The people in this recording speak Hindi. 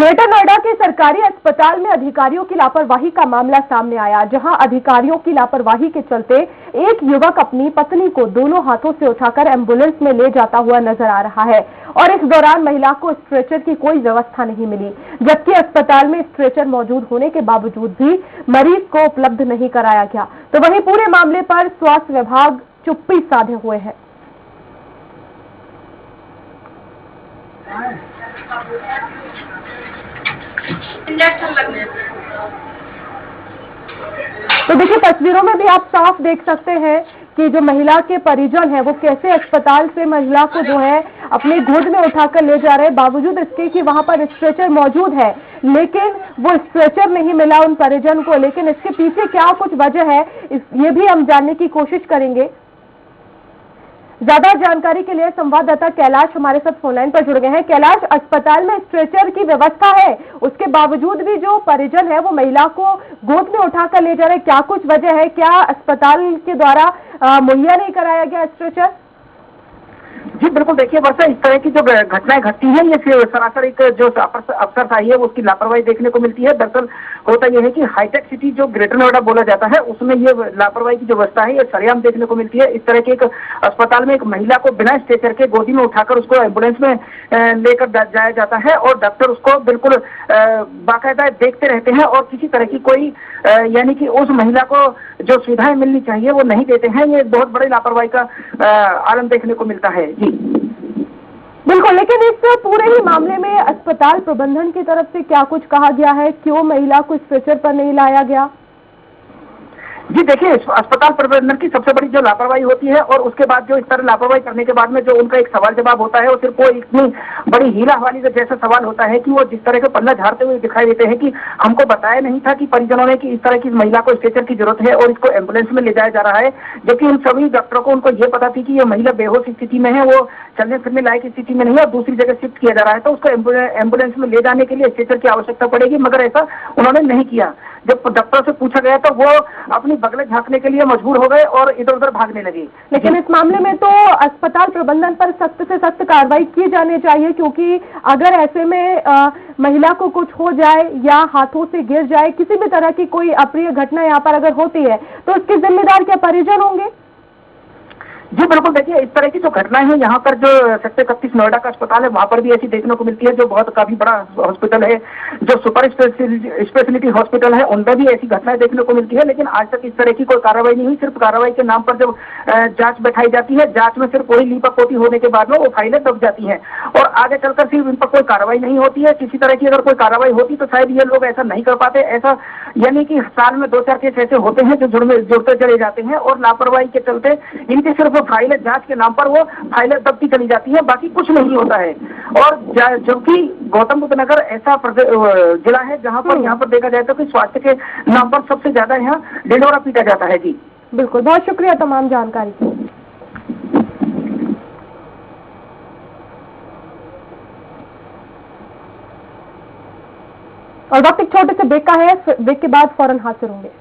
ग्रेटर नोएडा के सरकारी अस्पताल में अधिकारियों की लापरवाही का मामला सामने आया, जहां अधिकारियों की लापरवाही के चलते एक युवक अपनी पत्नी को दोनों हाथों से उठाकर एम्बुलेंस में ले जाता हुआ नजर आ रहा है और इस दौरान महिला को स्ट्रेचर की कोई व्यवस्था नहीं मिली, जबकि अस्पताल में स्ट्रेचर मौजूद होने के बावजूद भी मरीज को उपलब्ध नहीं कराया गया। तो वहीं पूरे मामले पर स्वास्थ्य विभाग चुप्पी साधे हुए है। तो देखिए, तस्वीरों में भी आप साफ देख सकते हैं कि जो महिला के परिजन है वो कैसे अस्पताल से महिला को जो है अपनी गोद में उठाकर ले जा रहे हैं, बावजूद इसके कि वहां पर स्ट्रेचर मौजूद है, लेकिन वो स्ट्रेचर नहीं मिला उन परिजन को। लेकिन इसके पीछे क्या कुछ वजह है, ये भी हम जानने की कोशिश करेंगे। ज्यादा जानकारी के लिए संवाददाता कैलाश हमारे साथ फोनलाइन पर जुड़ गए हैं। कैलाश, अस्पताल में स्ट्रेचर की व्यवस्था है, उसके बावजूद भी जो परिजन है वो महिला को गोद में उठाकर ले जा रहे हैं, क्या कुछ वजह है? क्या अस्पताल के द्वारा मुहैया नहीं कराया गया स्ट्रेचर? जी बिल्कुल, देखिए वर्षा, इस तरह की जो घटनाएं घटती हैं ये सरासर एक जो अफसरशाही है उसकी लापरवाही देखने को मिलती है। दरअसल होता यह है कि हाईटेक सिटी जो ग्रेटर नोएडा बोला जाता है उसमें ये लापरवाही की जो व्यवस्था है ये सरेआम देखने को मिलती है। इस तरह के एक अस्पताल में एक महिला को बिना स्ट्रेचर के गोदी में उठाकर उसको एम्बुलेंस में लेकर जाया जाता है और डॉक्टर उसको बिल्कुल बाकायदा देखते रहते हैं और किसी तरह की कोई यानी कि उस महिला को जो सुविधाएं मिलनी चाहिए वो नहीं देते हैं। ये बहुत बड़ी लापरवाही का आलम देखने को मिलता है। जी बिल्कुल, लेकिन इस पूरे ही मामले में अस्पताल प्रबंधन की तरफ से क्या कुछ कहा गया है? क्यों महिला को स्ट्रेचर पर नहीं लाया गया? जी देखिए, अस्पताल प्रबंधन की सबसे बड़ी जो लापरवाही होती है और उसके बाद जो इस तरह लापरवाही करने के बाद में जो उनका एक सवाल जवाब होता है वो सिर्फ वो इतनी बड़ी हीरा वाली जैसा सवाल होता है कि वो जिस तरह के पल्ला झाड़ते हुए दिखाई देते हैं कि हमको बताया नहीं था कि परिजनों ने कि इस तरह की महिला को स्ट्रेचर की जरूरत है और इसको एम्बुलेंस में ले जाया जा रहा है, जबकि उन सभी डॉक्टरों को उनको ये पता थी कि ये महिला बेहोश स्थिति में है, वो चलने फिरने लायक स्थिति में नहीं है और दूसरी जगह शिफ्ट किया जा रहा है, तो उसको एम्बुलेंस में ले जाने के लिए स्ट्रेचर की आवश्यकता पड़ेगी, मगर ऐसा उन्होंने नहीं किया। जब डॉक्टर से पूछा गया तो वो अपनी बगले झांकने के लिए मजबूर हो गए और इधर उधर भागने लगे। लेकिन इस मामले में तो अस्पताल प्रबंधन पर सख्त से सख्त कार्रवाई की जानी चाहिए, क्योंकि अगर ऐसे में महिला को कुछ हो जाए या हाथों से गिर जाए, किसी भी तरह की कोई अप्रिय घटना यहाँ पर अगर होती है तो इसके जिम्मेदार क्या परिजन होंगे? जी बिल्कुल, देखिए इस तरह की जो घटनाएं हैं यहाँ पर जो सेक्टर 31 नोएडा का अस्पताल है वहाँ पर भी ऐसी देखने को मिलती है, जो बहुत काफी बड़ा हॉस्पिटल है, जो सुपर स्पेशलिटी हॉस्पिटल है, उनमें भी ऐसी घटनाएं देखने को मिलती है। लेकिन आज तक इस तरह की कोई कार्रवाई नहीं हुई। सिर्फ कार्रवाई के नाम पर जब जांच बैठाई जाती है, जांच में सिर्फ वही लीपापोती होने के बाद में वो फाइलें दब जाती हैं और आगे चलकर सिर्फ इन पर कोई कार्रवाई नहीं होती है। किसी तरह की अगर कोई कार्रवाई होती तो शायद ये लोग ऐसा नहीं कर पाते। ऐसा यानी कि साल में 2-4 केस ऐसे होते हैं जो जुड़ते चले जाते हैं और लापरवाही के चलते इनकी सिर्फ फाइलें जांच के नाम पर वो फाइलें दबती चली जाती है, बाकी कुछ नहीं होता है। और जबकि गौतम बुद्ध नगर ऐसा जिला है जहां पर यहाँ पर देखा जाए तो कि स्वास्थ्य के नाम पर सबसे ज्यादा यहाँ ढिंढोरा पीटा जाता है। जी बिल्कुल, बहुत शुक्रिया तमाम जानकारी के लिए। और वक्त एक छोटे से ब्रेक का है, ब्रेक के बाद फौरन हाजिर होंगे।